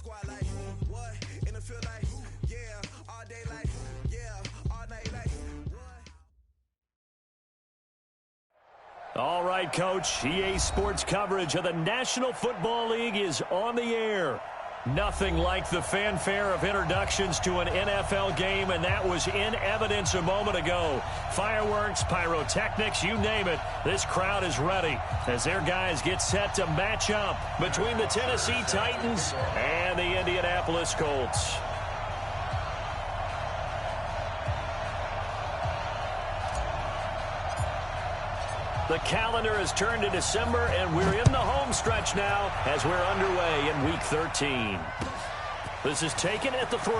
squad like, what? In the field like, yeah. All day like, yeah. All night like, what? All right, Coach. EA Sports coverage of the National Football League is on the air. Nothing like the fanfare of introductions to an NFL game, and that was in evidence a moment ago. Fireworks, pyrotechnics, you name it. This crowd is ready as their guys get set to match up between the Tennessee Titans and the Indianapolis Colts. The calendar has turned to December, and we're in the home stretch now as we're underway in Week 13. This is taken at the 3.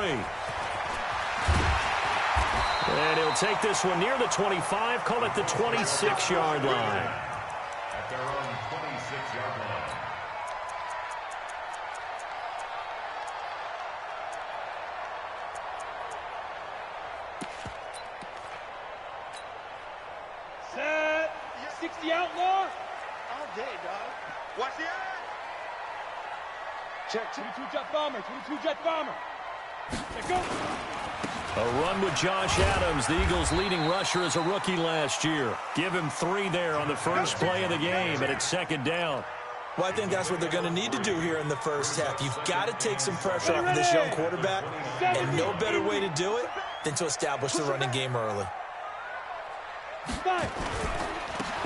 And he'll take this one near the 25, call it the 26-yard line. At their own 26-yard line. Set. 60 outlaw. All day, dog. Watch the eye. Check. 22 jet bomber. 22 jet bomber. Let's go. A run with Josh Adams, the Eagles' leading rusher as a rookie last year. Give him 3 there on the first play of the game, and it's second down. Well, I think that's what they're going to need to do here in the first half. You've got to take some pressure off of this young quarterback, and no better way to do it than to establish the running game early.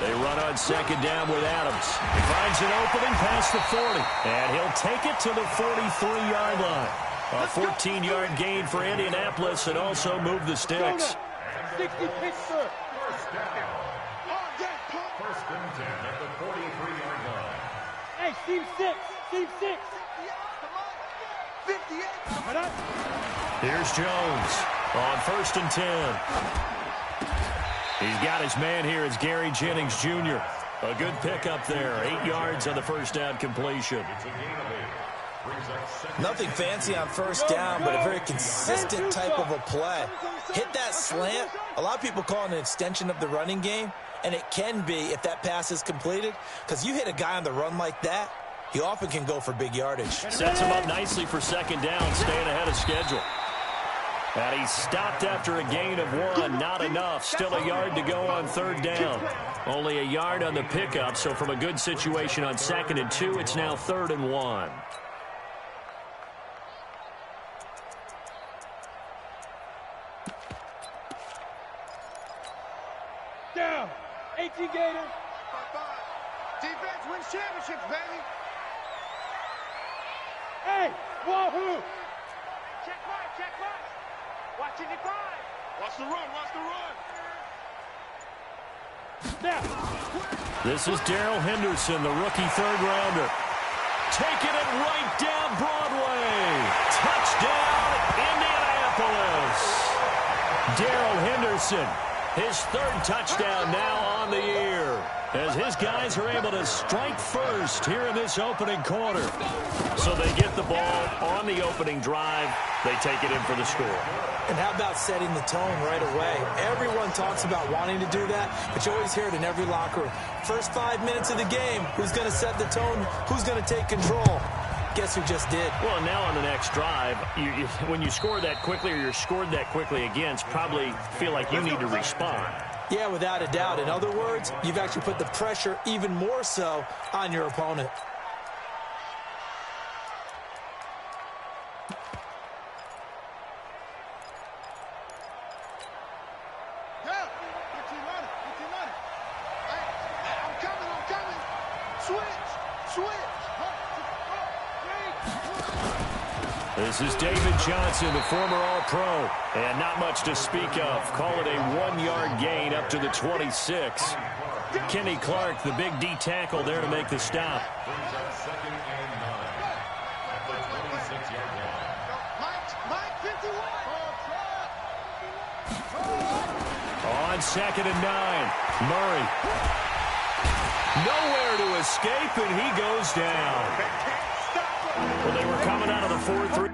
They run on second down with Adams. He finds an opening past the 40, and he'll take it to the 43-yard line. A 14-yard gain for Indianapolis and also move the sticks. 60 Pittsburgh. First down. First and 10 at the 43-yard line. Hey, team 6. Team 6. 58. Here's Jones on first and 10. He's got his man here. It's Gary Jennings, Jr. A good pickup there. 8 yards on the first down completion. It's a gain of 8. Brings up second. Nothing fancy on first down, but a very consistent type of a play. Hit that slant. A lot of people call it an extension of the running game, and it can be if that pass is completed, because you hit a guy on the run like that, he often can go for big yardage. Sets him up nicely for second down, staying ahead of schedule. And he stopped after a gain of 1. Not enough. Still a yard to go on third down. Only a yard on the pickup, so from a good situation on second and 2, it's now 3rd and 1. Down. 18 Gator. Defense wins championships, baby. Hey, wahoo. Check right. Watching it fly. Watch the run. Now. This is Darrell Henderson, the rookie third-rounder. Taking it right down Broadway. Touchdown, Indianapolis. Darrell Henderson, his 3rd touchdown now on the year, as his guys are able to strike first here in this opening quarter. So they get the ball on the opening drive. They take it in for the score. And how about setting the tone right away? Everyone talks about wanting to do that, but you always hear it in every locker room. First 5 minutes of the game, who's going to set the tone? Who's going to take control? Guess who just did? Well, now on the next drive, when you score that quickly or you're scored that quickly against, probably feel like you need to respond. Yeah, without a doubt. In other words, you've actually put the pressure even more so on your opponent. This is David Johnson, the former All-Pro, and not much to speak of. Call it a 1-yard gain up to the 26. Kenny Clark, the big D tackle there to make the stop. Brings up second and 9 at the 26-yard line. Mike 51. On second and 9, Murray. Nowhere to escape, and he goes down. Well, they were coming out of the 4-3.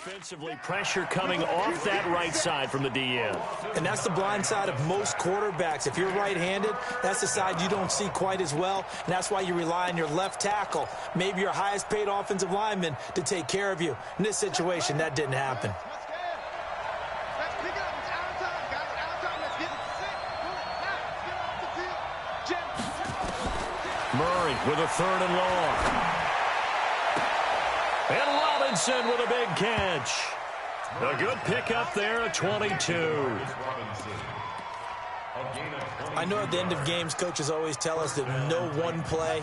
Defensively, pressure coming off that right side from the DN. And that's the blind side of most quarterbacks. If you're right-handed, that's the side you don't see quite as well, and that's why you rely on your left tackle, maybe your highest-paid offensive lineman, to take care of you. In this situation, that didn't happen. Murray with a 3rd and long. And Robinson with a big catch. A good pickup there at 22. I know at the end of games, coaches always tell us that no one play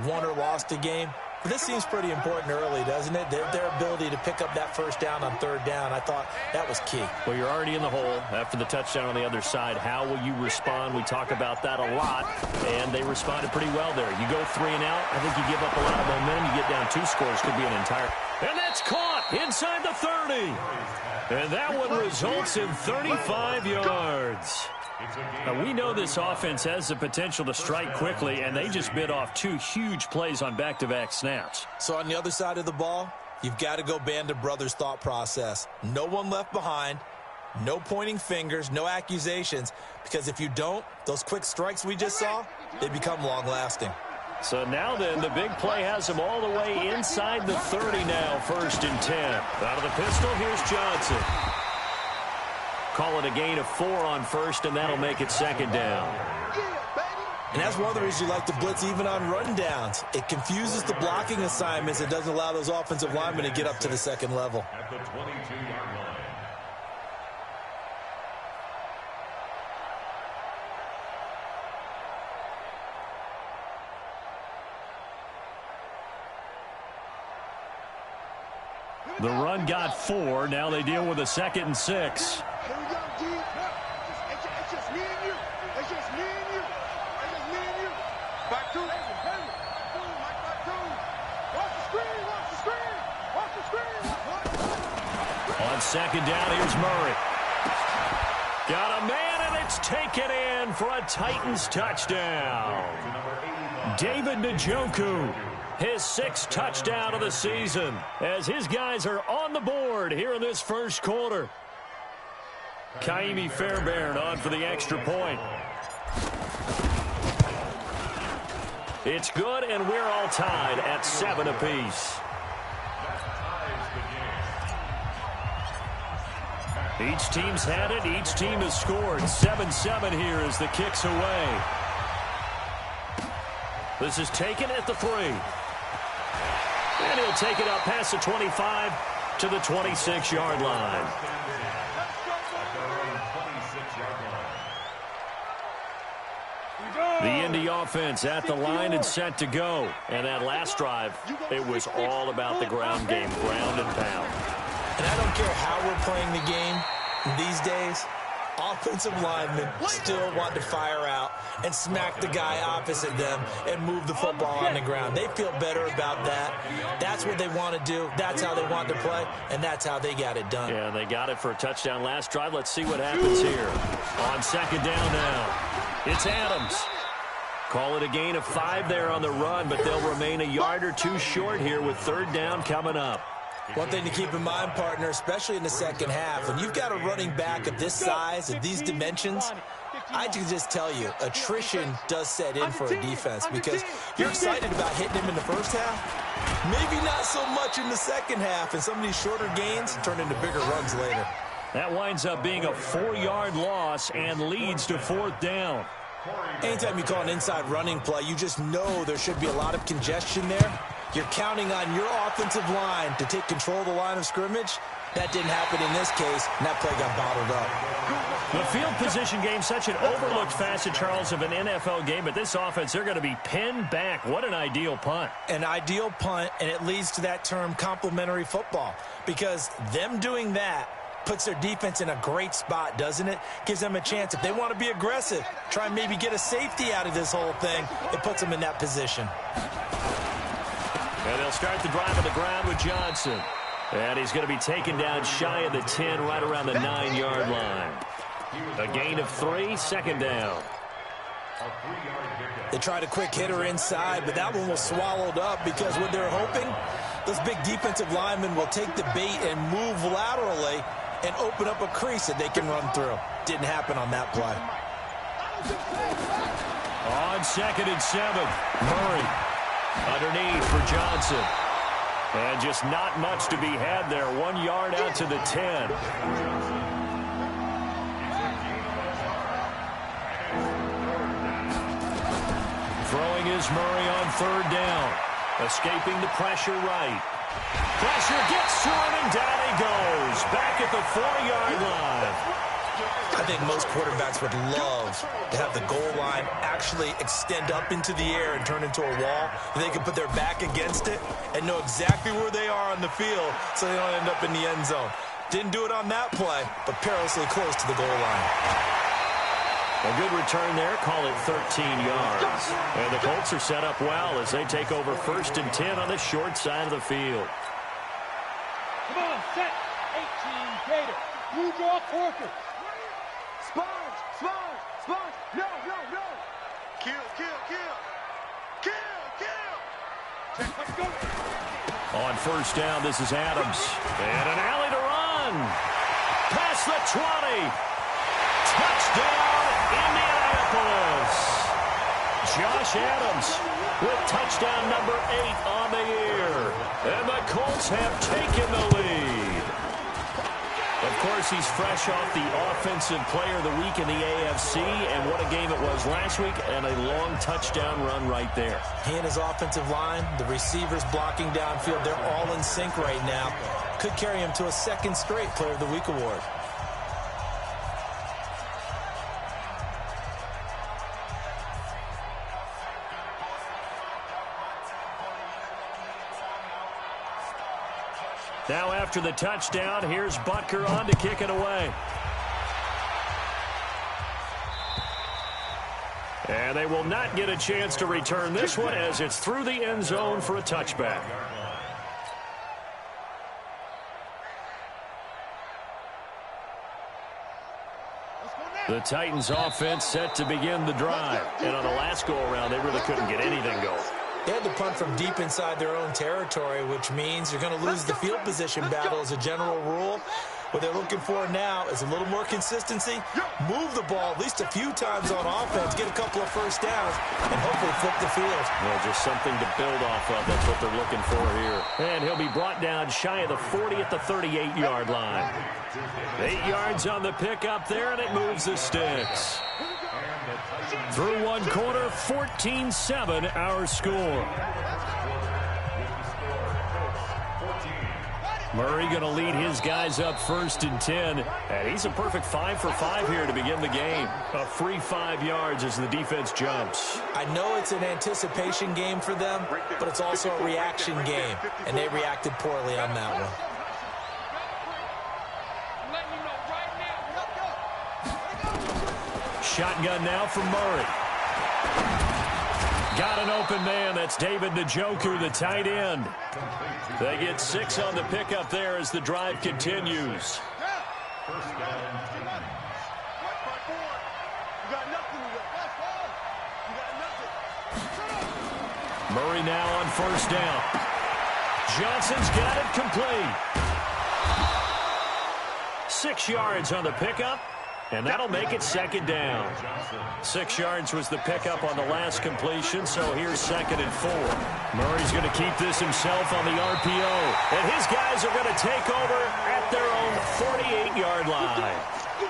won or lost a game. But this seems pretty important early, doesn't it? Their ability to pick up that first down on 3rd down, I thought that was key. Well, you're already in the hole after the touchdown on the other side. How will you respond? We talk about that a lot, and they responded pretty well there. You go 3 and out, I think you give up a lot of momentum. You get down 2 scores, could be an entire... And that's caught inside the 30. And that one results in 35 yards. Now, we know this offense has the potential to strike quickly, and they just bit off 2 huge plays on back-to-back snaps. So on the other side of the ball, you've got to go Band of Brothers thought process. No one left behind, no pointing fingers, no accusations, because if you don't, those quick strikes we just saw, they become long-lasting. So now then, the big play has them all the way inside the 30 now, 1st and 10. Out of the pistol, here's Johnson. Call it a gain of 4 on 1st, and that'll make it 2nd down. And that's one of the reasons you like to blitz even on run downs. It confuses the blocking assignments. It doesn't allow those offensive linemen to get up to the 2nd level. At the 22-yard line. The run got 4. Now they deal with a 2nd and 6. Here we go, G. It's just me and you. It's just me and you. It's just me and you. Back two. Back two. Watch the screen. Watch the screen. Watch the screen. On 2nd down, here's Murray. Got a man, and it's taken in for a Titans touchdown. David Njoku. His 6th touchdown of the season as his guys are on the board here in this first quarter. Kaimi Fairbairn on for the extra point. It's good, and we're all tied at 7 apiece. Each team's had it. Each team has scored. 7-7 here as the kick's away. This is taken at the 3. And he'll take it up past the 25 to the 26-yard line. The Indy offense at the line and set to go. And that last drive, it was all about the ground game, ground and pound. And I don't care how we're playing the game these days, offensive linemen still want to fire out and smack the guy opposite them and move the football on the ground. They feel better about that. That's what they want to do. That's how they want to play, and that's how they got it done. Yeah, they got it for a touchdown last drive. Let's see what happens here. On 2nd down now, it's Adams. Call it a gain of 5 there on the run, but they'll remain a yard or 2 short here with 3rd down coming up. One thing to keep in mind, partner, especially in the second half, when you've got a running back of this size, of these dimensions, I can just tell you, attrition does set in for a defense because you're excited about hitting him in the first half, maybe not so much in the second half, and some of these shorter gains turn into bigger runs later. That winds up being a 4-yard loss and leads to 4th down. Anytime you call an inside running play, you just know there should be a lot of congestion there. You're counting on your offensive line to take control of the line of scrimmage. That didn't happen in this case, and that play got bottled up. The field position game, such an overlooked facet, Charles, of an NFL game, but this offense, they're going to be pinned back. What an ideal punt. An ideal punt, and it leads to that term complementary football, because them doing that puts their defense in a great spot, doesn't it? Gives them a chance. If they want to be aggressive, try and maybe get a safety out of this whole thing, it puts them in that position. And they'll start the drive on the ground with Johnson. And he's going to be taken down shy of the 10, right around the 9-yard line. A gain of 3, 2nd down. They tried a quick hitter inside, but that one was swallowed up because what they're hoping, those big defensive linemen will take the bait and move laterally and open up a crease that they can run through. Didn't happen on that play. On 2nd and 7, Murray underneath for Johnson. And just not much to be had there. 1 yard out to the 10. Throwing is Murray on 3rd down. Escaping the pressure right. Pressure gets to him, and down he goes. Back at the 4-yard line. I think most quarterbacks would love to have the goal line actually extend up into the air and turn into a wall. They can put their back against it and know exactly where they are on the field so they don't end up in the end zone. Didn't do it on that play, but perilously close to the goal line. A good return there. Call it 13 yards. And the Colts are set up well as they take over 1st and 10 on the short side of the field. Come on, set. 18 Gator. Blue draw quarter. Sponge, sponge, sponge. No, no, no. Kill, kill, kill. Kill, kill. Check, let's go. On 1st down, this is Adams. And an alley to run. Past the 20. Touchdown, Indianapolis. Josh Adams with touchdown number 8 on the year. And the Colts have taken the lead. Of course, he's fresh off the Offensive Player of the Week in the AFC, and what a game it was last week, and a long touchdown run right there. He and his offensive line, the receivers blocking downfield, they're all in sync right now. Could carry him to a 2nd straight Player of the Week award. Now after the touchdown, here's Butker on to kick it away. And they will not get a chance to return this one as it's through the end zone for a touchback. The Titans offense set to begin the drive. And on the last go-around, they really couldn't get anything going. They had to punt from deep inside their own territory, which means you're going to lose the field position battle as a general rule. What they're looking for now is a little more consistency, move the ball at least a few times on offense, get a couple of 1st downs, and hopefully flip the field. Well, just something to build off of. That's what they're looking for here. And he'll be brought down shy of the 40 at the 38-yard line. 8 yards on the pickup there, and it moves the sticks. Through 1 quarter, 14-7 our score. Murray going to lead his guys up 1st and 10. And he's a perfect 5 for 5 here to begin the game. A free 5 yards as the defense jumps. I know it's an anticipation game for them, but it's also a reaction game. And they reacted poorly on that one. Shotgun now from Murray. Got an open man. That's David Njoku, the tight end. They get 6 on the pickup there as the drive continues. Murray now on 1st down. Johnson's got it complete. 6 yards on the pickup. And that'll make it 2nd down. 6 yards was the pickup on the last completion, so here's 2nd and 4. Murray's going to keep this himself on the RPO. And his guys are going to take over at their own 48-yard line.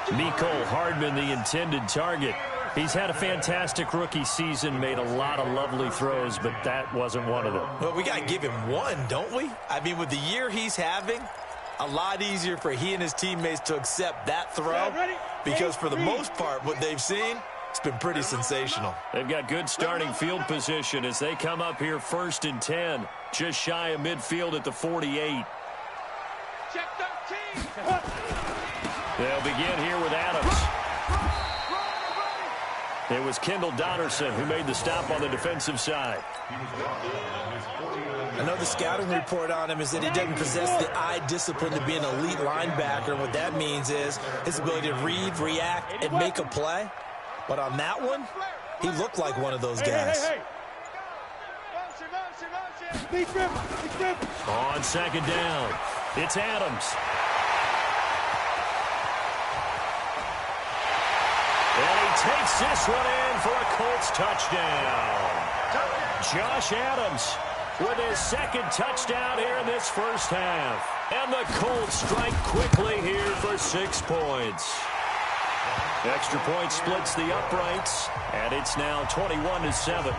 Mecole Hardman, the intended target. He's had a fantastic rookie season, made a lot of lovely throws, but that wasn't one of them. Well, we got to give him one, don't we? I mean, with the year he's having, a lot easier for he and his teammates to accept that throw because for the most part, what they've seen, it's been pretty sensational. They've got good starting field position as they come up here 1st and 10, just shy of midfield at the 48. Check 13. They'll begin here with Adams. It was Kendall Donnerson who made the stop on the defensive side. I know the scouting report on him is that he doesn't possess the eye discipline to be an elite linebacker. What that means is his ability to read, react, and make a play. But on that one, He looked like one of those guys. On second down, it's Adams. And he takes this one in for a Colts touchdown. Josh Adams with his second touchdown here in this first half. And the Colts strike quickly here for 6 points. Extra point splits the uprights, and it's now 21-7.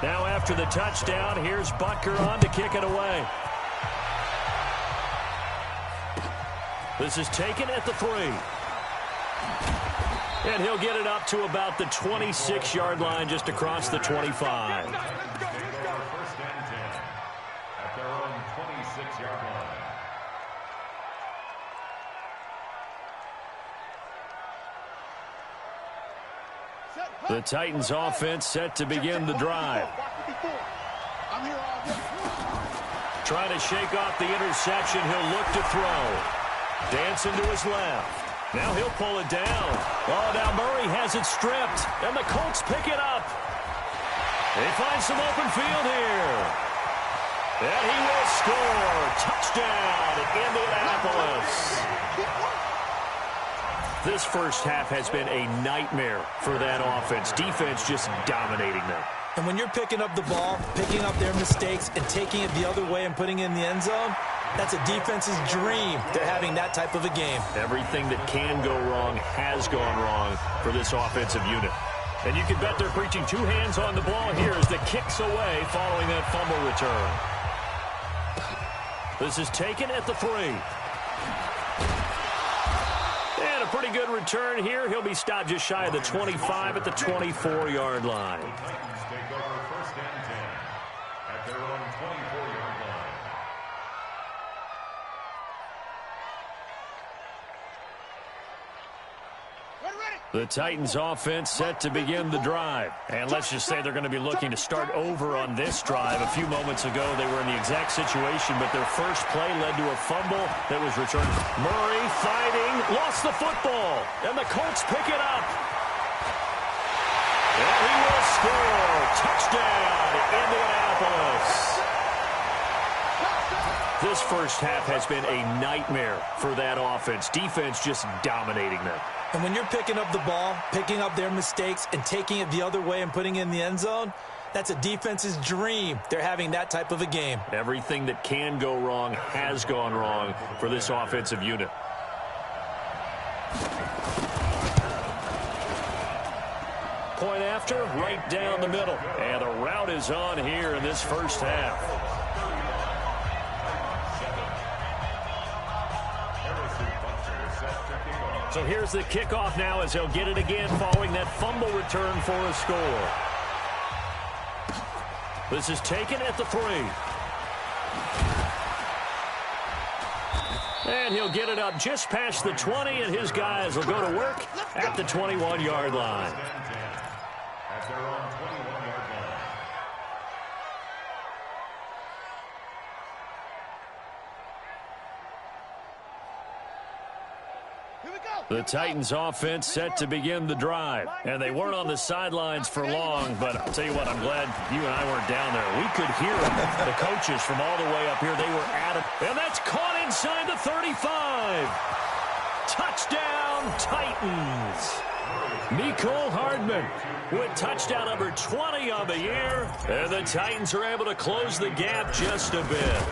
Now after the touchdown, here's Butker on to kick it away. This is taken at the 3. And he'll get it up to about the 26-yard line, just across the 25. First and 10 at their own 26-yard line. The Titans offense set to begin the drive. Trying to shake off the interception. He'll look to throw. Dancing to his left. Now he'll pull it down. Oh, now Murray has it stripped. And the Colts pick it up. They find some open field here. And he will score. Touchdown, Indianapolis. This first half has been a nightmare for that offense. Defense just dominating them. And when you're picking up the ball, picking up their mistakes, and taking it the other way and putting it in the end zone, that's a defense's dream. They're having that type of a game. Everything that can go wrong has gone wrong for this offensive unit. And you can bet they're preaching 2 hands on the ball here as the kick's away following that fumble return. This is taken at the 3. And a pretty good return here. He'll be stopped just shy of the 25 at the 24-yard line. Titans take over first and 10 at their own 24-yard line. The Titans offense set to begin the drive. And let's just say they're going to be looking to start over on this drive. A few moments ago, they were in the exact situation, but their first play led to a fumble that was returned. Murray fighting, lost the football, and the Colts pick it up. And he will score. Touchdown, Indianapolis. This first half has been a nightmare for that offense. Defense just dominating them. And when you're picking up the ball, picking up their mistakes, and taking it the other way and putting it in the end zone, that's a defense's dream. They're having that type of a game. Everything that can go wrong has gone wrong for this offensive unit. Point after, right down the middle. And the route is on here in this first half. So here's the kickoff now as he'll get it again following that fumble return for a score. This is taken at the 3. And he'll get it up just past the 20, and his guys will go to work at the 21-yard line. At their own 21-yard line. The Titans offense set to begin the drive. And they weren't on the sidelines for long, but I'll tell you what, I'm glad you and I weren't down there. We could hear the coaches from all the way up here. They were at it. And that's caught inside the 35. Touchdown, Titans. Mecole Hardman with touchdown number 20 on the year. And the Titans are able to close the gap just a bit.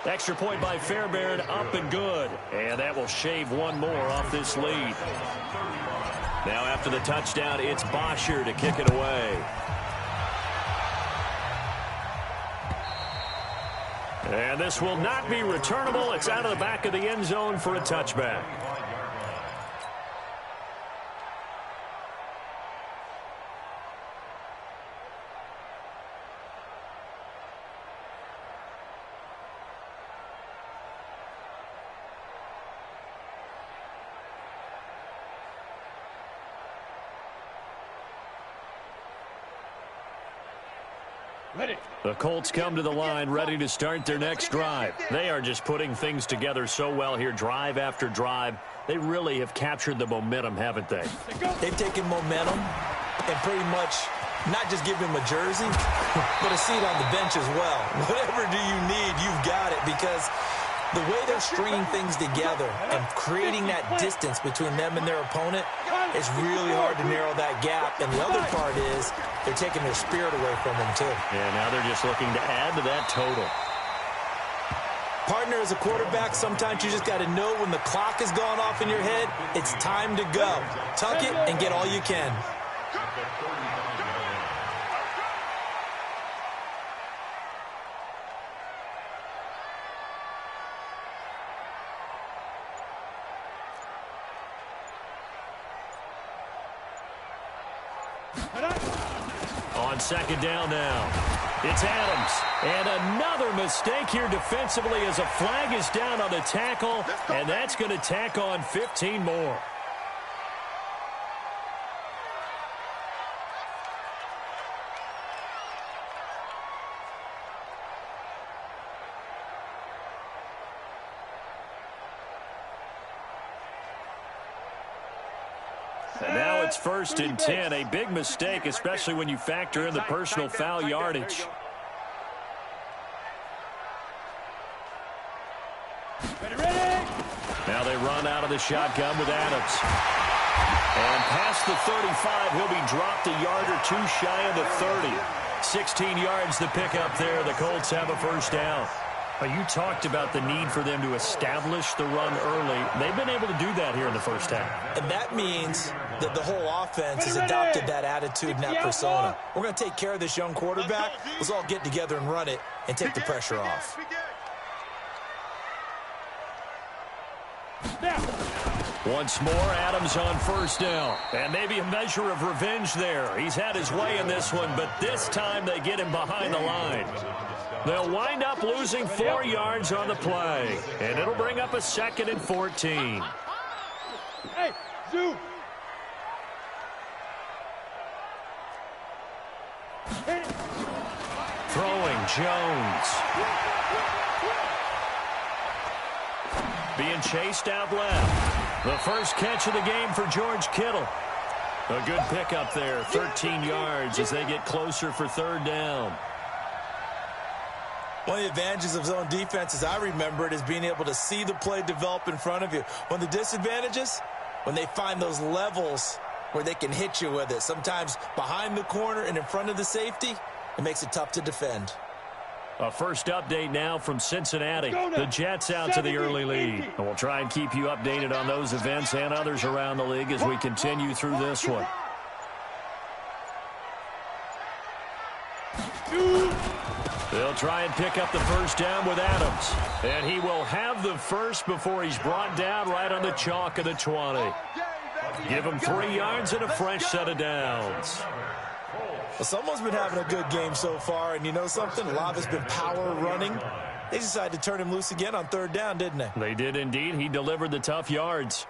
Extra point by Fairbairn, up and good. And that will shave one more off this lead. Now after the touchdown, it's Bosher to kick it away. And this will not be returnable. It's out of the back of the end zone for a touchback. The Colts come to the line ready to start their next drive. They are just putting things together so well here, drive after drive. They really have captured the momentum, haven't they? They've taken momentum and pretty much not just give him a jersey, but a seat on the bench as well. Whatever do you need, you've got it, because the way they're stringing things together and creating that distance between them and their opponent, it's really hard to narrow that gap. And the other part is they're taking their spirit away from them, too. And now they're just looking to add to that total. Partner, as a quarterback, sometimes you just got to know when the clock has gone off in your head, it's time to go. Tuck it and get all you can. On second down now. It's Adams. And another mistake here defensively as a flag is down on the tackle, and that's going to tack on 15 more. And now it's 1st and 10. A big mistake, especially when you factor in the personal foul yardage. Now they run out of the shotgun with Adams. And past the 35, he'll be dropped a yard or two shy of the 30. 16 yards the pickup there. The Colts have a first down. You talked about the need for them to establish the run early. They've been able to do that here in the first half. And that means that the whole offense has adopted that attitude and that persona. We're going to take care of this young quarterback. Let's all get together and run it and take the pressure off. Once more, Adams on first down. And maybe a measure of revenge there. He's had his way in this one, but this time they get him behind the line. They'll wind up losing 4 yards on the play. And it'll bring up a 2nd and 14. Hey, Zoo. Throwing, Jones. Being chased out left. The first catch of the game for George Kittle. A good pickup there, 13 yards as they get closer for 3rd down. One of the advantages of zone defense, as I remember it, is being able to see the play develop in front of you. One of the disadvantages, when they find those levels where they can hit you with it. Sometimes behind the corner and in front of the safety, it makes it tough to defend. A first update now from Cincinnati. The Jets out to the early lead. And we'll try and keep you updated on those events and others around the league as we continue through this one. They'll try and pick up the first down with Adams. And he will have the first before he's brought down right on the chalk of the 20. Give him 3 yards and a fresh set of downs. Well, someone's been having a good game so far, and you know something? A lot of it's been power running. They decided to turn him loose again on 3rd down, didn't they? They did indeed. He delivered the tough yards.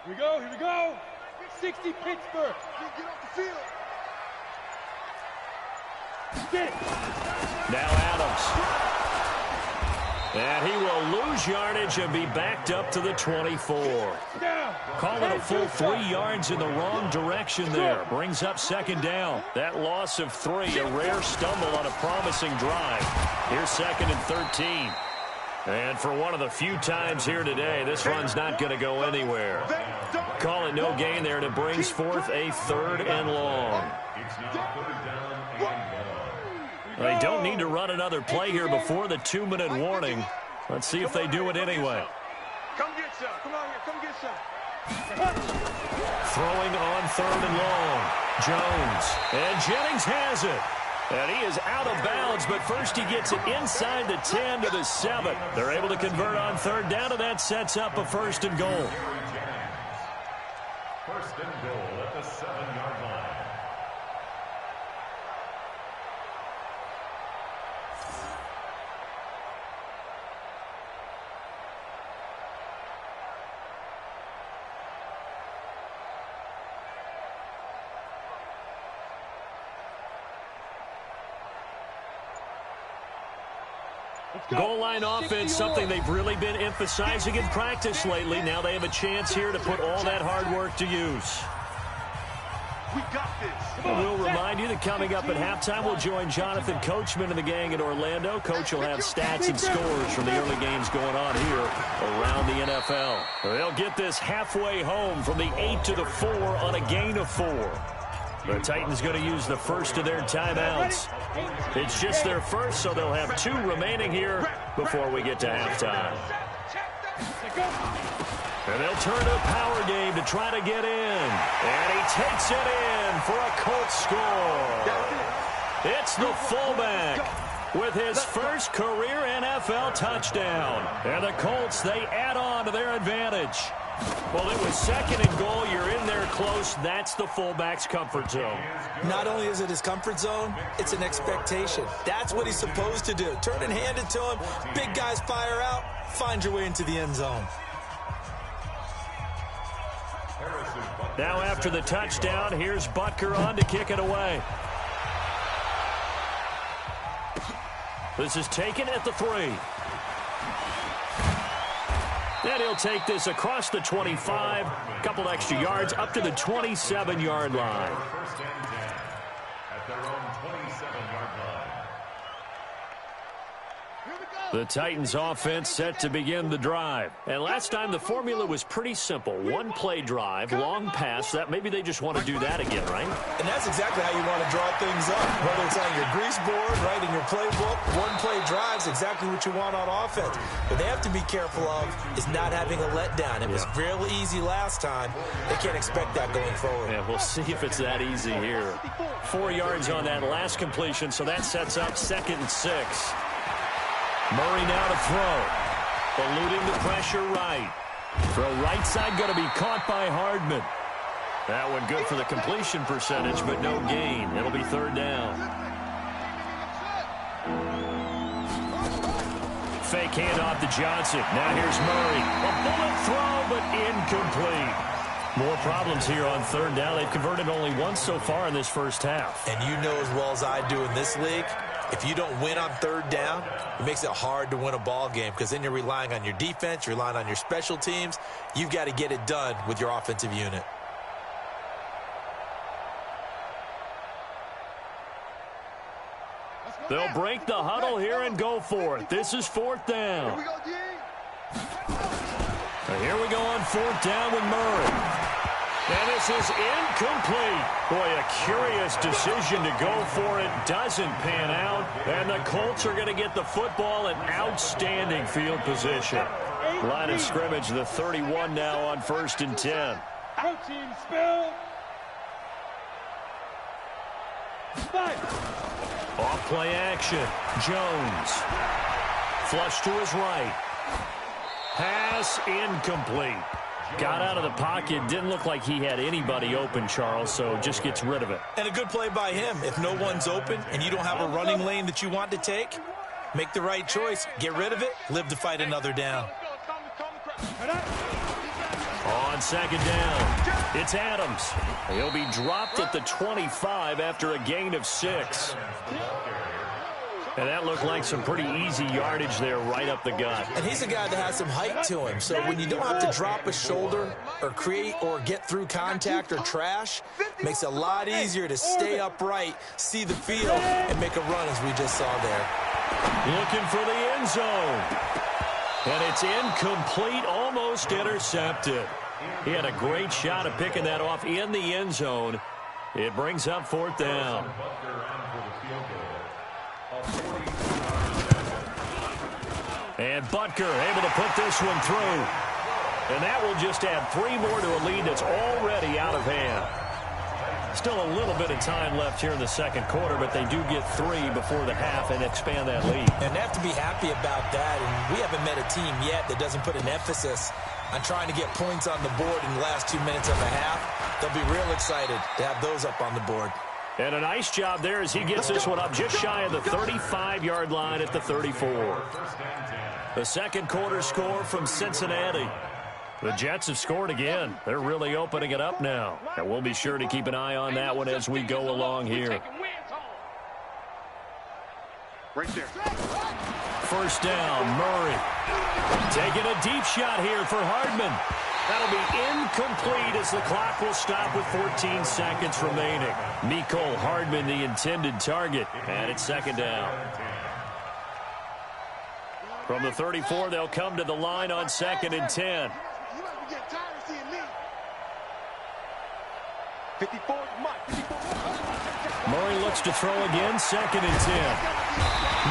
Here we go, here we go. 60 Pittsburgh. Get off the field. Now Adams. And he will lose yardage and be backed up to the 24. Call it a full 3 yards in the wrong direction there. Brings up 2nd down. That loss of 3, a rare stumble on a promising drive. Here's 2nd and 13. And for one of the few times here today, this run's not going to go anywhere. Call it no gain there, and it brings forth a 3rd and long. They don't need to run another play here before the 2-minute warning. Let's see if they do it anyway. Come get some. Come on here. Come get some. Throwing on 3rd and long. Jones. And Jennings has it. And he is out of bounds, but first he gets it inside the 10 to the 7. They're able to convert on 3rd down, and that sets up a 1st and goal. 1st and goal at the 7-yard line. Goal line offense, something they've really been emphasizing in practice lately. Now they have a chance here to put all that hard work to use. We got this. We'll remind you that coming up at halftime, we'll join Jonathan Coachman and the gang in Orlando. Coach will have stats and scores from the early games going on here around the NFL. They'll get this halfway home from the 8 to the 4 on a gain of 4. The Titans going to use the first of their timeouts. It's just their first, so they'll have 2 remaining here before we get to halftime. And they'll turn to a power game to try to get in. And he takes it in for a Colts score. It's the fullback with his first career NFL touchdown. And the Colts, they add on to their advantage. Well, it was second and goal. You're in there close. That's the fullback's comfort zone. Not only is it his comfort zone, it's an expectation. That's what he's supposed to do. Turn and hand it to him. Big guys fire out. Find your way into the end zone. Now after the touchdown, here's Butker on to kick it away. This is taken at the 3. And he'll take this across the 25, a couple extra yards up to the 27-yard line. First and 10 at their own 27-yard line. The Titans offense set to begin the drive. And last time the formula was pretty simple. One-play drive, long pass. That maybe they just want to do that again, right? And that's exactly how you want to draw things up. Whether it's on your grease board, right, in your playbook, one-play drive's exactly what you want on offense. What they have to be careful of is not having a letdown. It was real easy last time. They can't expect that going forward. Yeah, we'll see if it's that easy here. 4 yards on that last completion, so that sets up 2nd and 6. Murray now to throw. Eluding the pressure right. Throw right side going to be caught by Hardman. That one good for the completion percentage, but no gain. It'll be 3rd down. Fake handoff to Johnson. Now here's Murray. A bullet throw, but incomplete. More problems here on 3rd down. They've converted only once so far in this first half. And you know as well as I do in this league, if you don't win on 3rd down, it makes it hard to win a ball game because then you're relying on your defense, you're relying on your special teams. You've got to get it done with your offensive unit. They'll break the huddle here and go for it. This is 4th down. Here we go on 4th down with Murray. And this is incomplete. Boy, a curious decision to go for it. Doesn't pan out. And the Colts are going to get the football in outstanding field position. Line of scrimmage, the 31 now on 1st and 10. Out team spill. Off play action. Jones. Flush to his right. Pass incomplete. Got out of the pocket. Didn't look like he had anybody open, Charles, so just gets rid of it. And a good play by him. If no one's open and you don't have a running lane that you want to take, make the right choice. Get rid of it. Live to fight another down. On 2nd down, it's Adams. He'll be dropped at the 25 after a gain of 6. And that looked like some pretty easy yardage there right up the gut. And he's a guy that has some height to him. So when you don't have to drop a shoulder or create or get through contact or trash, it makes it a lot easier to stay upright, see the field, and make a run as we just saw there. Looking for the end zone. And it's incomplete, almost intercepted. He had a great shot at picking that off in the end zone. It brings up 4th down. And Butker able to put this one through. And that will just add 3 more to a lead that's already out of hand. Still a little bit of time left here in the 2nd quarter, but they do get 3 before the half and expand that lead. And they have to be happy about that. And we haven't met a team yet that doesn't put an emphasis on trying to get points on the board in the last 2 minutes of the half. They'll be real excited to have those up on the board. And a nice job there as he gets this one up just shy of the 35-yard line at the 34. The 2nd quarter score from Cincinnati. The Jets have scored again. They're really opening it up now. And we'll be sure to keep an eye on that one as we go along here. Right there. first down. Murray taking a deep shot here for Hardman. That'll be incomplete as the clock will stop with 14 seconds remaining. Mecole Hardman, the intended target, and it's second down. From the 34, they'll come to the line on 2nd and 10. Murray looks to throw again, 2nd and 10.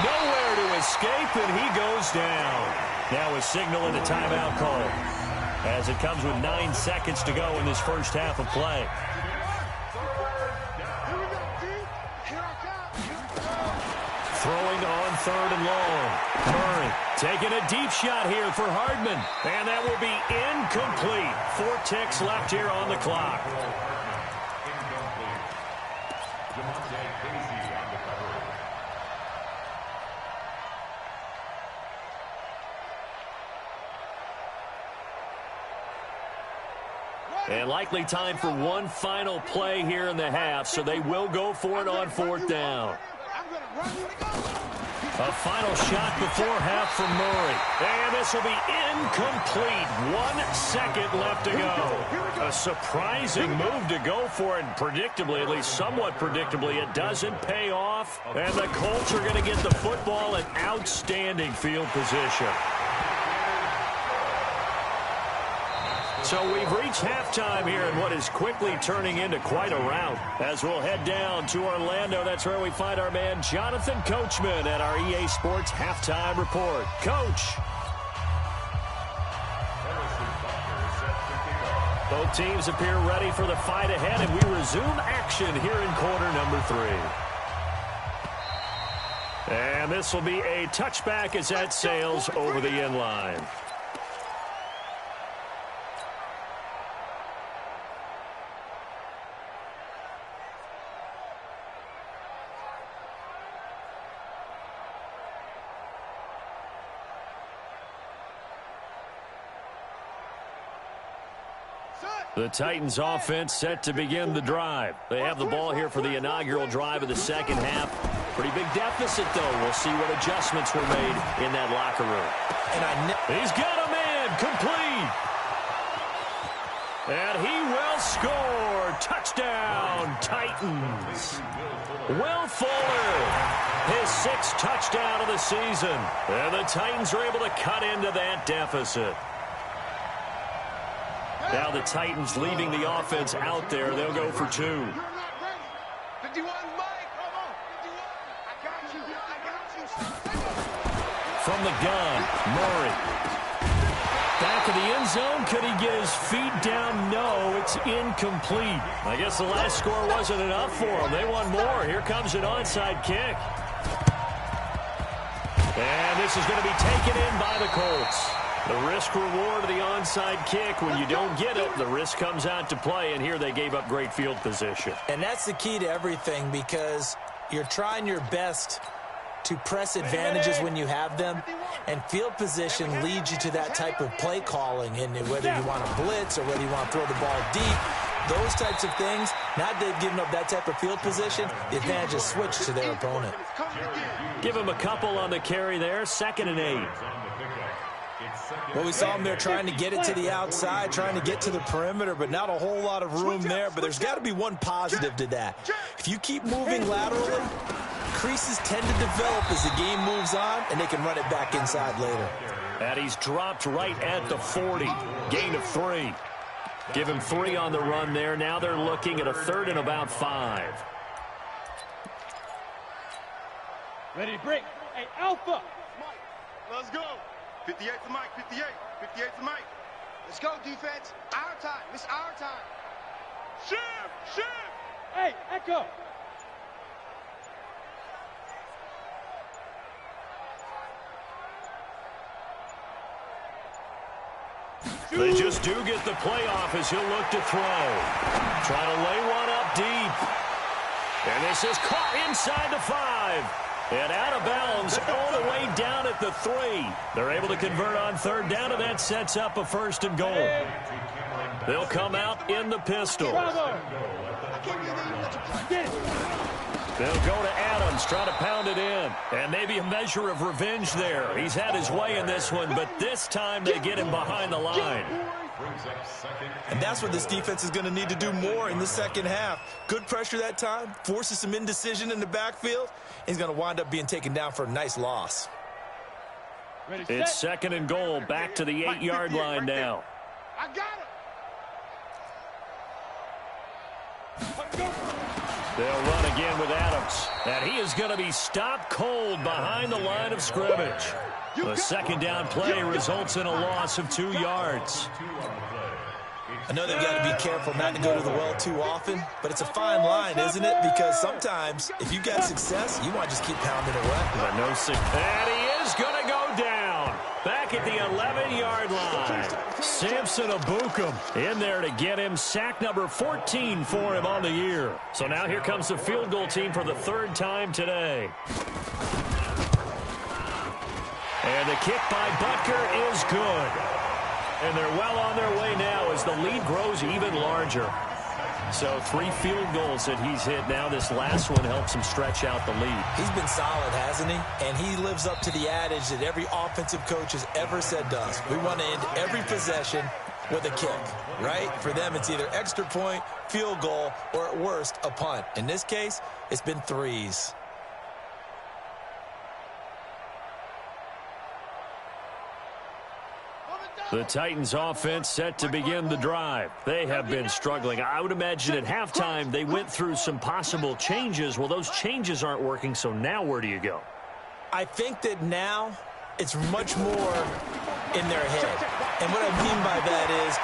Nowhere to escape, and he goes down. Now a signal and a timeout call, as it comes with 9 seconds to go in this first half of play. Throwing on 3rd and long. Murray taking a deep shot here for Hardman, and that will be incomplete. 4 ticks left here on the clock. And likely time for one final play here in the half, so they will go for it on 4th down. A final shot before half from Murray. And this will be incomplete. 1 second left to go. A surprising move to go for it. Predictably, at least somewhat predictably, it doesn't pay off. And the Colts are going to get the football in outstanding field position. So we've reached halftime here in what is quickly turning into quite a rout. As we'll head down to Orlando, that's where we find our man Jonathan Coachman at our EA Sports Halftime Report. Coach. Both teams appear ready for the fight ahead, and we resume action here in quarter number 3. And this will be a touchback as that sails over the end line. The Titans offense set to begin the drive. They have the ball here for the inaugural drive of the second half. Pretty big deficit, though. We'll see what adjustments were made in that locker room. And he's got a man complete. And he will score. Touchdown, Titans. Will Fuller, his 6th touchdown of the season. And the Titans are able to cut into that deficit. Now the Titans leaving the offense out there. They'll go for 2. 51, Mike. Come on. 51. I got you. From the gun, Murray. Back of the end zone. Could he get his feet down? No, it's incomplete. I guess the last score wasn't enough for them. They want more. Here comes an onside kick. And this is going to be taken in by the Colts. The risk-reward of the onside kick, when you don't get it, the risk comes out to play, and here they gave up great field position. And that's the key to everything, because you're trying your best to press advantages when you have them, and field position leads you to that type of play calling, and whether you want to blitz or whether you want to throw the ball deep, those types of things. Now they've given up that type of field position, the advantage is switched to their opponent. Give him a couple on the carry there, 2nd and 8. Well, we saw them there trying to get it to the outside, trying to get to the perimeter, but not a whole lot of room there. But there's got to be one positive to that. If you keep moving laterally, creases tend to develop as the game moves on, and they can run it back inside later. And he's dropped right at the 40. Gain of 3. Give him 3 on the run there. Now they're looking at a 3rd and about 5. Ready to break. Hey, Alpha. Let's go. 58 to Mike. 58 to Mike. Let's go, defense. Our time. It's our time. Shift. Hey, Echo. They just do get the playoff as he'll look to throw. Trying to lay one up deep. And this is caught inside the 5. And out of bounds all the way down at the 3. They're able to convert on 3rd down, and that sets up a 1st and goal. They'll come out in the pistol. They'll go to Adams, trying to pound it in. And maybe a measure of revenge there. He's had his way in this one, but this time they get him behind the line. And that's what this defense is going to need to do more in the second half. Good pressure that time, forces some indecision in the backfield. He's going to wind up being taken down for a nice loss. It's second and goal, back to the 8-yard line now. I got it. They'll run again with Adams. And he is going to be stopped cold behind the line of scrimmage. The second down play results in a loss of 2 yards. I know they've got to be careful not to go to the well too often, but it's a fine line, isn't it? Because sometimes, if you got success, you want to just keep pounding away. But no success. And he is going to go down. Back at the 11-yard line. Samson Abukum in there to get him. Sack number 14 for him on the year. So now here comes the field goal team for the 3rd time today. And the kick by Butker is good. And they're well on their way now as the lead grows even larger. So 3 field goals that he's hit now. This last one helps him stretch out the lead. He's been solid, hasn't he? And he lives up to the adage that every offensive coach has ever said to us. We want to end every possession with a kick, right? For them, it's either extra point, field goal, or at worst, a punt. In this case, it's been 3s. The Titans offense set to begin the drive. They have been struggling. I would imagine at halftime they went through some possible changes. Well, those changes aren't working, so now where do you go? I think that now it's much more in their head. And what I mean by that is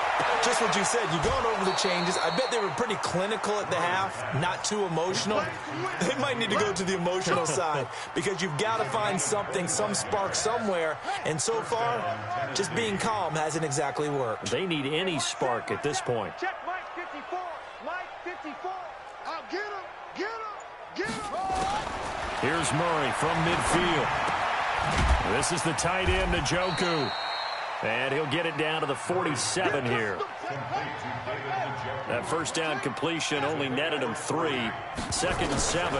just what you said. You've gone over the changes. I bet they were pretty clinical at the half, not too emotional. They might need to go to the emotional side because you've got to find something, some spark somewhere. And so far, just being calm hasn't exactly worked. They need any spark at this point. Check Mike 54. Mike 54. I'll get him. Get him. Get him. Here's Murray from midfield. This is the tight end, Njoku. And he'll get it down to the 47 here. That first down completion only netted him 3. 2nd and 7.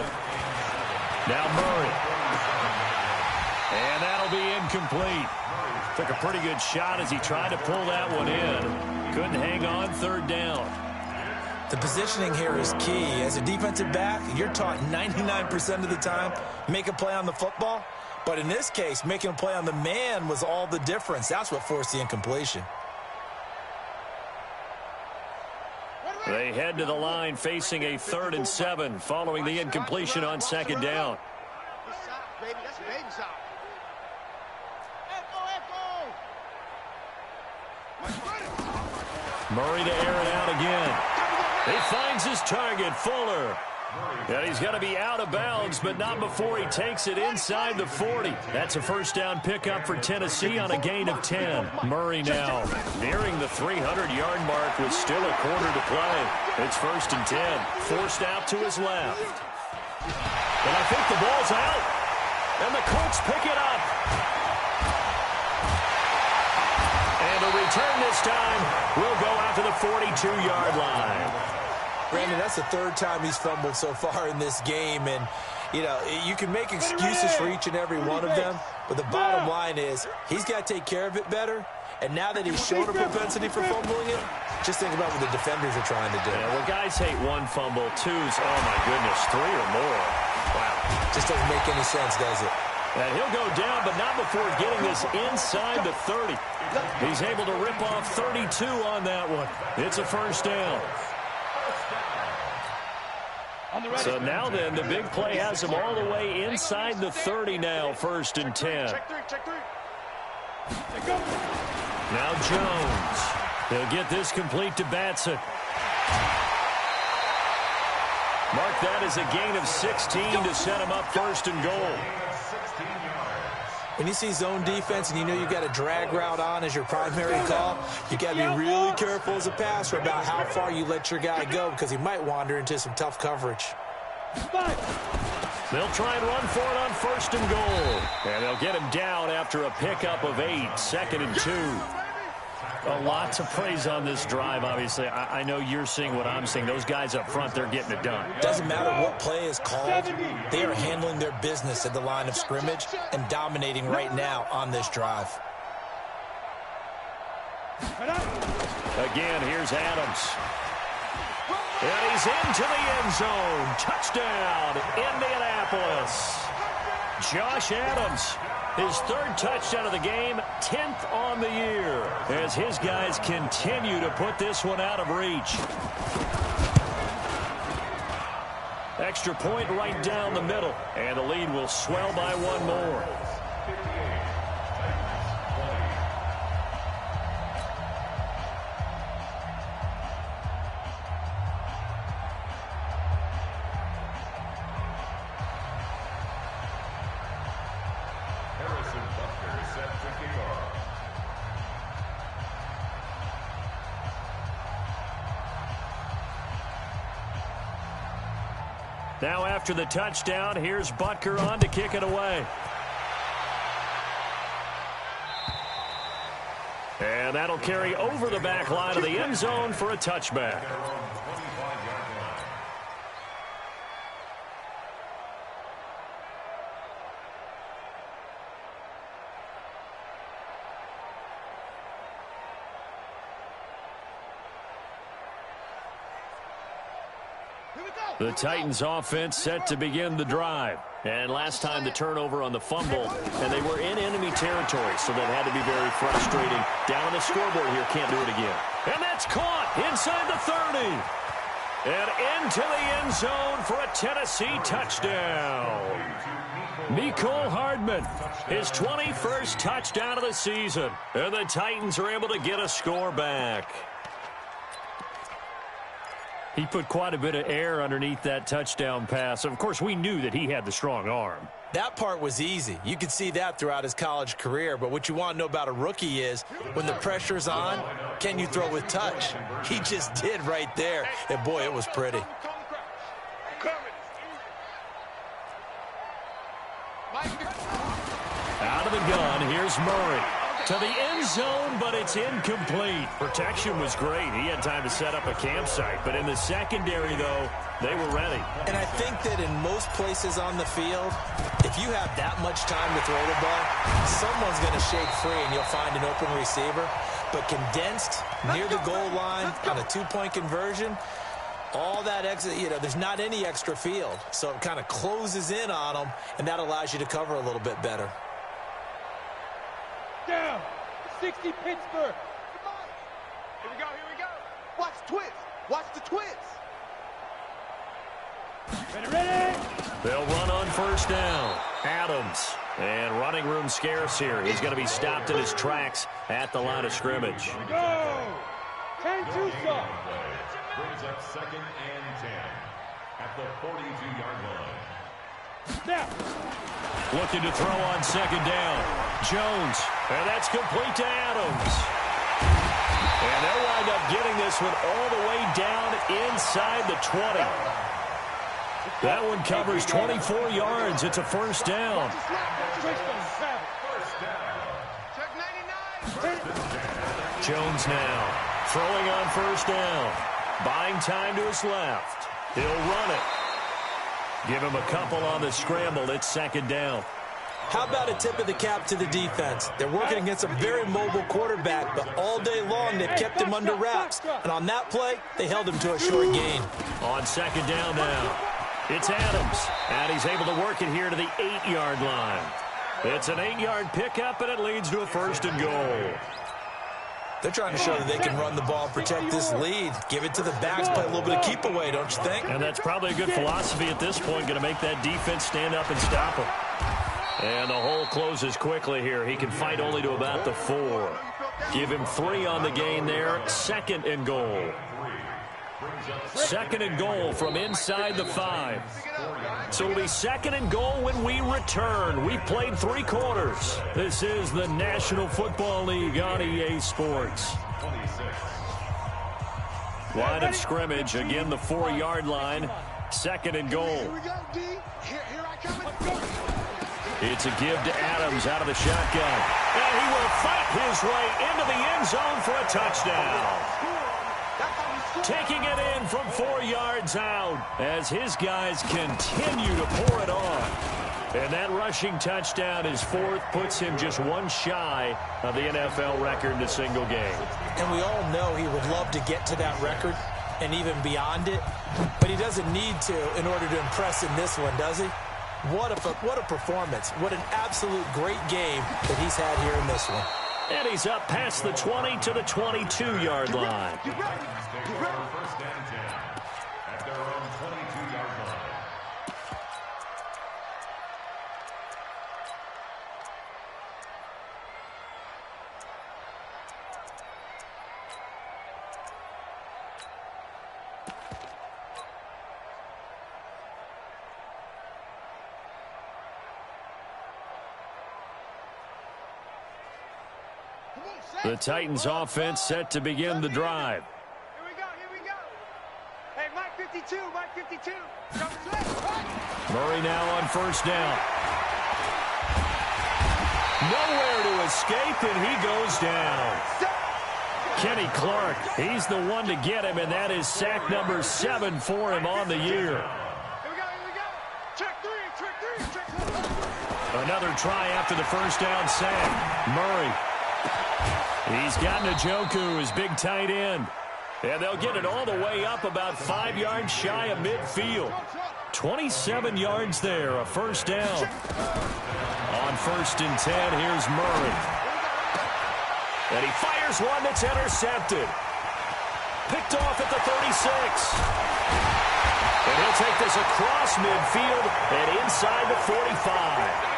Now Murray. And that'll be incomplete. Took a pretty good shot as he tried to pull that one in. Couldn't hang on. 3rd down. The positioning here is key. As a defensive back, you're taught 99% of the time, make a play on the football. But in this case, making a play on the man was all the difference. That's what forced the incompletion. They head to the line facing a 3rd and 7 following the incompletion on 2nd down. That's baby shot. Murray to air it out again. He finds his target, Fuller. And he's going to be out of bounds, but not before he takes it inside the 40. That's a first down pickup for Tennessee on a gain of 10. Murray now nearing the 300-yard mark with still a quarter to play. It's 1st and 10. Forced out to his left. And I think the ball's out. And the Colts pick it up. And the return this time will go out to the 42-yard line. Brandon, that's the 3rd time he's fumbled so far in this game. And, you know, you can make excuses for each and every one of them. But the bottom line is he's got to take care of it better. And now that he's shown a propensity for fumbling it, just think about what the defenders are trying to do. Yeah, well, guys hate 1 fumble, 2s, oh, my goodness, 3 or more. Wow. Just doesn't make any sense, does it? And he'll go down, but not before getting this inside the 30. He's able to rip off 32 on that one. It's a first down. So now then, the big play has him all the way inside the 30 now, 1st and 10. Now Jones. He'll get this complete to Batson. Mark that as a gain of 16 to set him up 1st and goal. When you see zone defense and you know you've got a drag route on as your primary call, you got to be really careful as a passer about how far you let your guy go because he might wander into some tough coverage. They'll try and run for it on 1st and goal. And they'll get him down after a pickup of 8, 2nd and 2. Lots of praise on this drive, obviously. I know you're seeing what I'm seeing. Those guys up front, they're getting it done. Doesn't matter what play is called. They are handling their business at the line of scrimmage and dominating right now on this drive. Again, here's Adams. And he's into the end zone. Touchdown, Indianapolis. Josh Adams, his third touchdown of the game, 10th on the year, as his guys continue to put this one out of reach. Extra point right down the middle, and the lead will swell by one more. Now after the touchdown, here's Butker on to kick it away. And that'll carry over the back line of the end zone for a touchback. The Titans offense set to begin the drive. And last time the turnover on the fumble, and they were in enemy territory, so that had to be very frustrating. Down on the scoreboard here, can't do it again. And that's caught inside the 30. And into the end zone for a Tennessee touchdown. Mecole Hardman, his 21st touchdown of the season. And the Titans are able to get a score back. He put quite a bit of air underneath that touchdown pass. Of course, we knew that he had the strong arm. That part was easy. You could see that throughout his college career. But what you want to know about a rookie is when the pressure's on, can you throw with touch? He just did right there. And, boy, it was pretty. Out of the gun, here's Murray. To the end zone, but it's incomplete. Protection was great. He had time to set up a campsite. But in the secondary, though, they were ready. And I think that in most places on the field, if you have that much time to throw the ball, someone's going to shake free and you'll find an open receiver. But condensed, near the goal line, on a two-point conversion, all that extra, there's not any extra field. So it kind of closes in on them, and that allows you to cover a little bit better. Down. 60 Pittsburgh. Come on. Here we go, here we go. Watch twist. Watch the twist. Ready? They'll run on first down. Adams. And running room scarce here. He's going to be stopped in his tracks at the line of scrimmage. Go. 10 Tucson. Brings up 2nd and 10 at the 42-yard line. Snap. Looking to throw on second down. Jones. And that's complete to Adams. And they'll wind up getting this one all the way down inside the 20. That one covers 24 yards. It's a first down. Jones now throwing on first down. Buying time to his left. He'll run it. Give him a couple on the scramble. It's second down. How about a tip of the cap to the defense? They're working against a very mobile quarterback, but all day long they've kept him under wraps. And on that play, they held him to a short gain. On second down now, it's Adams. And he's able to work it here to the 8-yard line. It's an 8-yard pickup, and it leads to a first and goal. They're trying to show that they can run the ball, protect this lead, give it to the backs, play a little bit of keep away, don't you think? And that's probably a good philosophy at this point, going to make that defense stand up and stop him. And the hole closes quickly here. He can fight only to about the 4. Give him 3 on the gain there. 2nd and goal. 2nd and goal from inside the 5. So it'll be 2nd and goal when we return. We've played 3 quarters. This is the National Football League on EA Sports. Line of scrimmage, again the 4-yard line. 2nd and goal. Here we go, D. Here I come. It's a give to Adams out of the shotgun. And he will fight his way into the end zone for a touchdown. Taking it in from 4 yards out as his guys continue to pour it on. And that rushing touchdown is fourth, puts him just one shy of the NFL record in a single game. And we all know he would love to get to that record and even beyond it, but he doesn't need to in order to impress in this one, does he? What a performance. What an absolute great game that he's had here in this one. And he's up past the 20 to the 22-yard line. First down 10 at their own 22-yard line. The Titans offense set to begin the drive. Here we go. Hey, Mike 52, Mike 52. Murray now on first down. Nowhere to escape, and he goes down. Kenny Clark, he's the one to get him, and that is sack number 7 for him on the year. Here we go. Check three. Another try after the first down sack. Murray. He's got Njoku, his big tight end. And they'll get it all the way up about 5 yards shy of midfield. 27 yards there, a first down. On first and 10, here's Murray. And he fires one that's intercepted. Picked off at the 36. And he'll take this across midfield and inside the 45.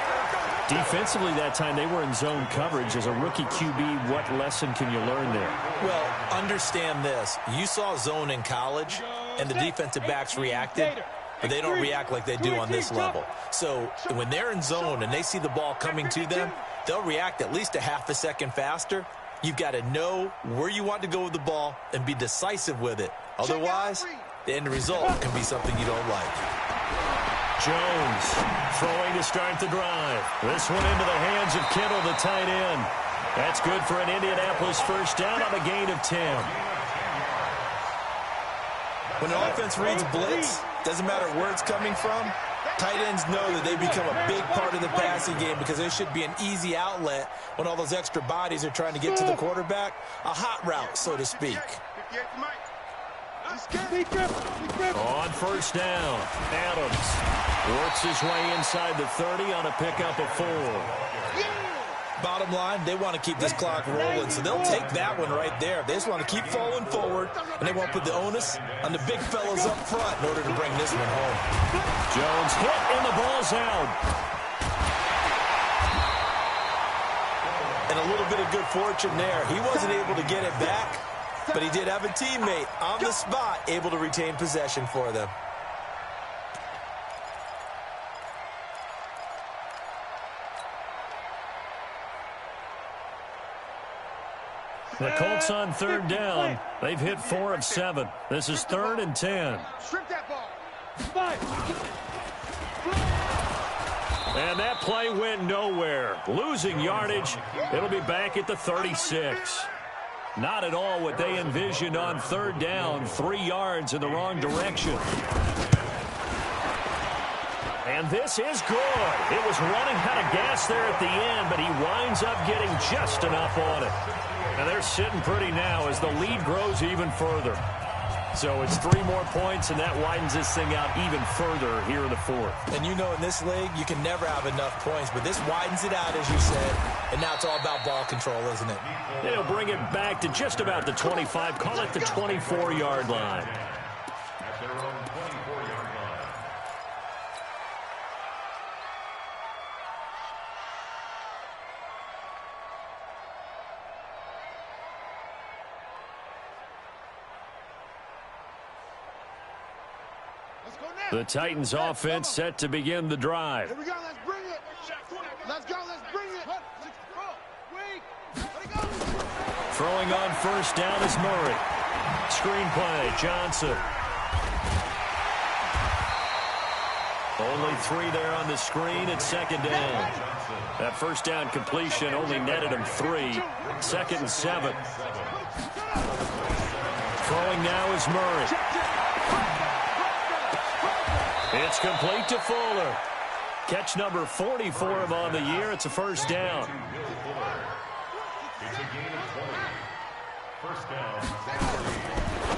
Defensively that time, they were in zone coverage. As a rookie QB, what lesson can you learn there? Well, understand this. You saw zone in college, and the defensive backs reacted, but they don't react like they do on this level. So when they're in zone and they see the ball coming to them, they'll react at least a half a second faster. You've got to know where you want to go with the ball and be decisive with it. Otherwise, the end result can be something you don't like. Jones throwing to start the drive. This one into the hands of Kittle, the tight end. That's good for an Indianapolis first down on a gain of 10. When an offense reads blitz, doesn't matter where it's coming from, tight ends know that they become a big part of the passing game because there should be an easy outlet when all those extra bodies are trying to get to the quarterback. A hot route, so to speak. On first down, Adams works his way inside the 30 on a pickup of 4. Bottom line, they want to keep this clock rolling, so they'll take that one right there. They just want to keep falling forward, and they want to put the onus on the big fellas up front in order to bring this one home. Jones hit, and the ball's out. And a little bit of good fortune there. He wasn't able to get it back, but he did have a teammate on the spot able to retain possession for them. The Colts on third down. They've hit 4 of 7. This is 3rd and 10. Strip that ball. And that play went nowhere. Losing yardage. It'll be back at the 36. Not at all what they envisioned on third down. 3 yards in the wrong direction. And this is good. It was running out of gas there at the end, but he winds up getting just enough on it. And they're sitting pretty now as the lead grows even further. So it's 3 more points, and that widens this thing out even further here in the 4th. And you know in this league, you can never have enough points, but this widens it out, as you said, and now it's all about ball control, isn't it? They'll bring it back to just about the 25, call it the 24-yard line. At their own 24-yard line. The Titans offense set to begin the drive. Here we go, let's bring it. Let's go, let's bring it. Throwing on first down is Murray. Screen play, Johnson. Only 3 there on the screen at second down. That first down completion only netted him 3. 2nd and 7. Throwing now is Murray. It's complete to Fuller. Catch number 44 of on the year. It's a first down. It's a gain of 20. First down.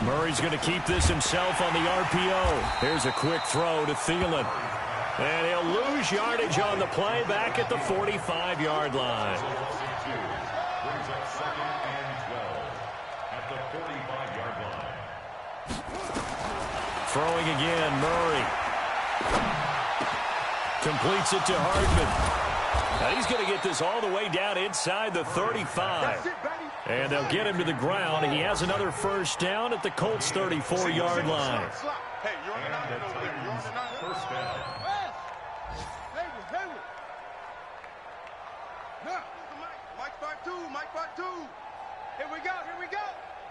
Murray's going to keep this himself on the RPO. Here's a quick throw to Thielen. And he'll lose yardage on the play back at the 45-yard line. Brings up 2nd and 12 at the 45-yard line. Throwing again, Murray. Completes it to Hardman. Now he's going to get this all the way down inside the 35. And they'll get him to the ground. He has another first down at the Colts' 34-yard line. Hey, you're on the 9 over there. You're on the 9. First down. Mike 5-2, Mike 5-2. Here we go.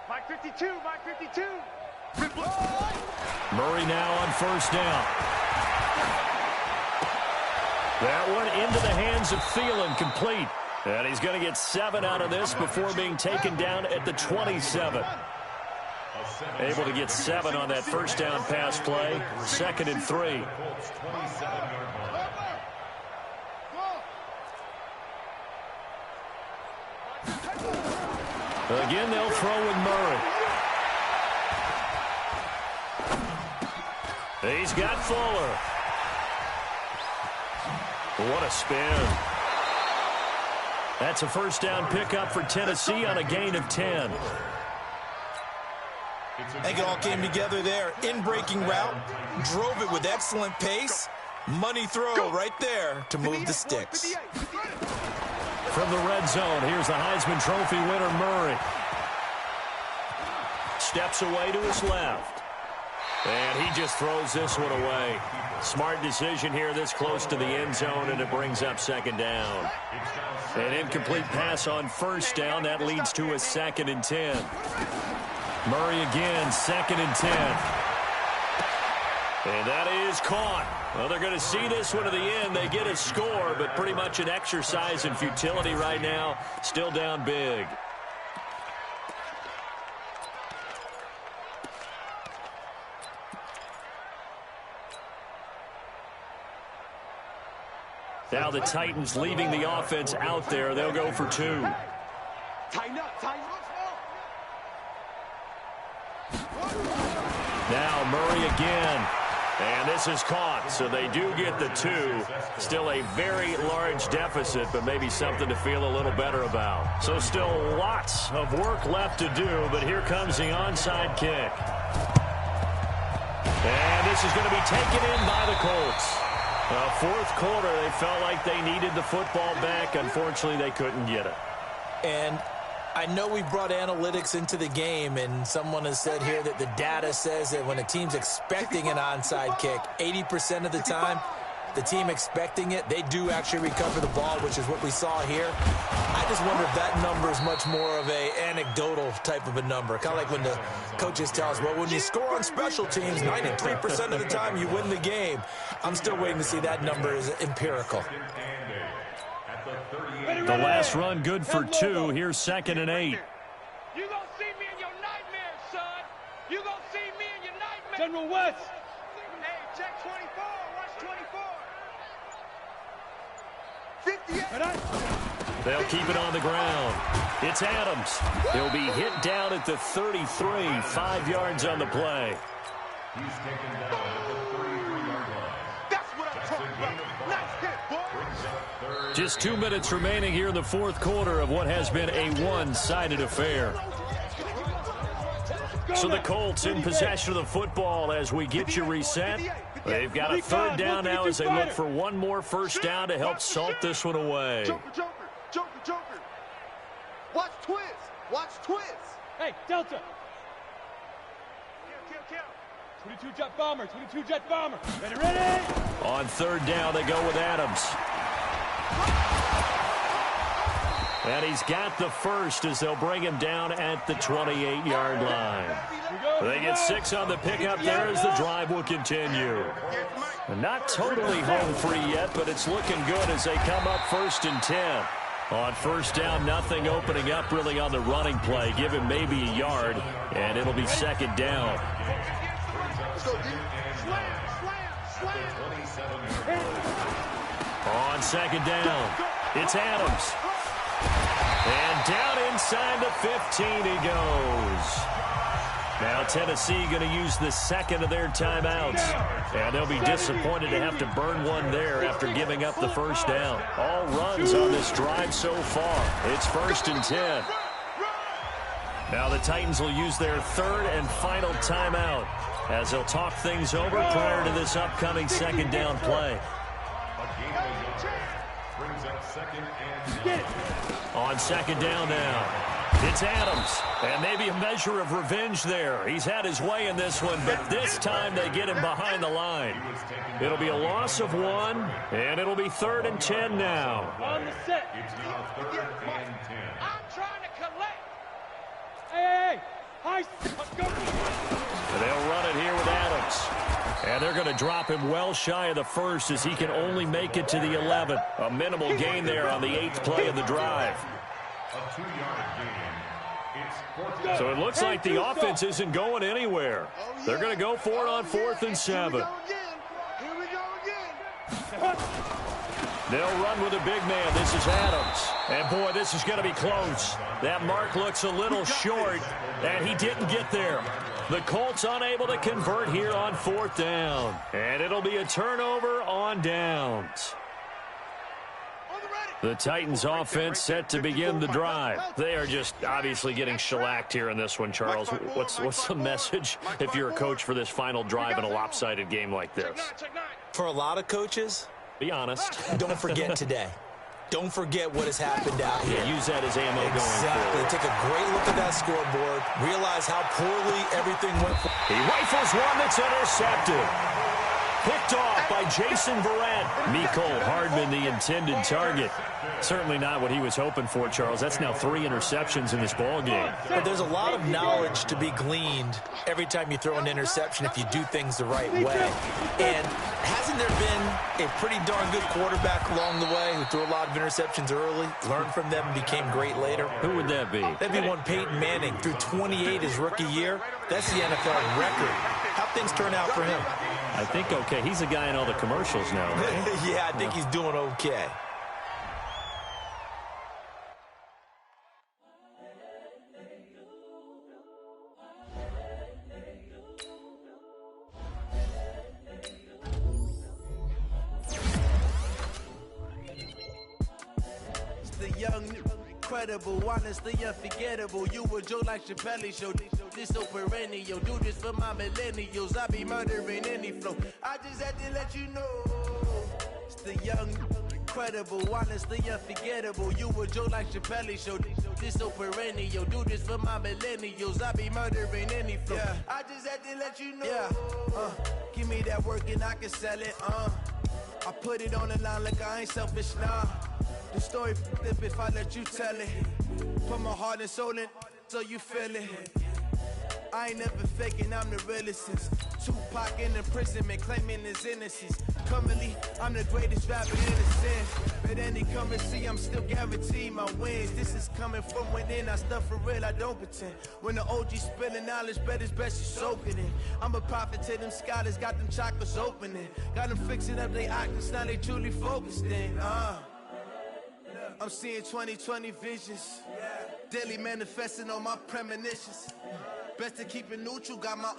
Mike 52, Mike 52. Murray now on first down. That one into the hands of Thielen, complete. And he's going to get 7 out of this before being taken down at the 27. Able to get 7 on that first down pass play. 2nd and 3. Again, they'll throw with Murray. He's got Fuller. What a spin. That's a first down pickup for Tennessee on a gain of 10. I think it all came together there. In-breaking route, drove it with excellent pace. Money throw right there to move the sticks. From the red zone, here's the Heisman Trophy winner, Murray. Steps away to his left. And he just throws this one away. Smart decision here this close to the end zone, and it brings up second down. An incomplete pass on first down. That leads to a 2nd and 10. Murray again, 2nd and 10. And that is caught. Well, they're going to see this one to the end. They get a score, but pretty much an exercise in futility right now. Still down big. Now the Titans leaving the offense out there. They'll go for 2. Tighten up, tighten up. Now Murray again. And this is caught, so they do get the 2. Still a very large deficit, but maybe something to feel a little better about. So still lots of work left to do, but here comes the onside kick. And this is going to be taken in by the Colts. Fourth quarter, they felt like they needed the football back. Unfortunately, they couldn't get it. And I know we brought analytics into the game, and someone has said here that the data says that when a team's expecting an onside kick, 80% of the time, the team expecting it, they do actually recover the ball, which is what we saw here. I just wonder if that number is much more of a anecdotal type of a number. Kind of like when the coaches tell us, well, when you score on special teams, 93% of the time you win the game. I'm still waiting to see that number is empirical. The last run good for 2. Here's 2nd and 8. You gonna see me in your nightmares, son. You gonna see me in your nightmares. General West. Hey, check 24. Watch 24. 58. They'll keep it on the ground. It's Adams. He'll be hit down at the 33, 5 yards on the play. He's taken down at the 33-yard line. That's what I'm talking about. Nice hit, boy. Just 2 minutes remaining here in the fourth quarter of what has been a one-sided affair. So the Colts in possession of the football as we get you reset. They've got a third down now as they look for one more first down to help salt this one away. Joker. Watch twist. Watch twist. Hey, Delta. Kill. 22 jet bomber. Ready? On third down, they go with Adams. And he's got the first as they'll bring him down at the 28-yard line. They get 6 on the pickup there as the drive will continue. Here's Mike. Not totally home free yet, but it's looking good as they come up 1st and 10. On 1st down, nothing opening up really on the running play. Give him maybe a yard, and it'll be 2nd down. On 2nd down, it's Adams. And down inside the 15 he goes. Now Tennessee going to use the 2nd of their timeouts. And they'll be disappointed to have to burn one there after giving up the 1st down. All runs on this drive so far. It's 1st and 10. Now the Titans will use their 3rd and final timeout as they'll talk things over prior to this upcoming 2nd down play. On 2nd down now. It's Adams, and maybe a measure of revenge there. He's had his way in this one, but this time they get him behind the line. It'll be a loss of 1, and it'll be 3rd and 10 now. On the set. It's now 3rd and 10. I'm trying to collect. Hey, let's go. And they'll run it here with Adams. And they're going to drop him well shy of the 1st as he can only make it to the 11th. A minimal gain there on the 8th play of the drive. A 2-yard gain. It's So it looks like the offense isn't going anywhere. They're going to go for it on 4th and 7. Here we go again. They'll run with a big man. This is Adams. And, boy, this is going to be close. That mark looks a little short, and he didn't get there. The Colts unable to convert here on 4th down. And it'll be a turnover on downs. The Titans offense set to begin the drive. They are just obviously getting shellacked here in this one, Charles. What's the message if you're a coach for this final drive in a lopsided game like this? For a lot of coaches, Be honest. don't forget today. Don't forget what has happened out here. Use that as ammo going Exactly. forward. Take a great look at that scoreboard. Realize how poorly everything went. He rifles one that's intercepted. Picked off by Jason Verrett. Mecole Hardman, the intended target. Certainly not what he was hoping for, Charles. That's now 3 interceptions in this ball game. But there's a lot of knowledge to be gleaned every time you throw an interception if you do things the right way. And hasn't there been a pretty darn good quarterback along the way who threw a lot of interceptions early, learned from them, and became great later? Who would that be? That'd be one Peyton Manning, threw 28 his rookie year. That's the NFL record. How'd things turn out for him? I think okay. He's a guy in all the commercials now, right? Yeah, I think he's doing okay. It's the young, incredible, honestly unforgettable. You a Joe like Chappelle show. This so perennial. Do this for my millennials. I be murdering any flow. I just had to let you know. It's the young, incredible, honestly unforgettable. You a Joe like Chappelle show. This so perennial. Do this for my millennials. I be murdering any flow. Yeah. I just had to let you know. Yeah. Give me that work and I can sell it. I put it on the line like I ain't selfish, nah. The story flip if I let you tell it. Put my heart and soul in so you feel it. I ain't never faking, I'm the realest since Tupac in imprisonment, claiming his innocence. Currently, I'm the greatest rapper in a sense. But any come and see, I'm still guaranteed my wins. This is coming from within, I stuff for real, I don't pretend. When the OG spilling knowledge, bet it's best you soaking it. I'm a prophet to them scholars, got them chakras opening. Got them fixing up they octaves, now they truly focused in. I'm seeing 20/20 visions. Daily manifesting on my premonitions. Best to keep it neutral, got my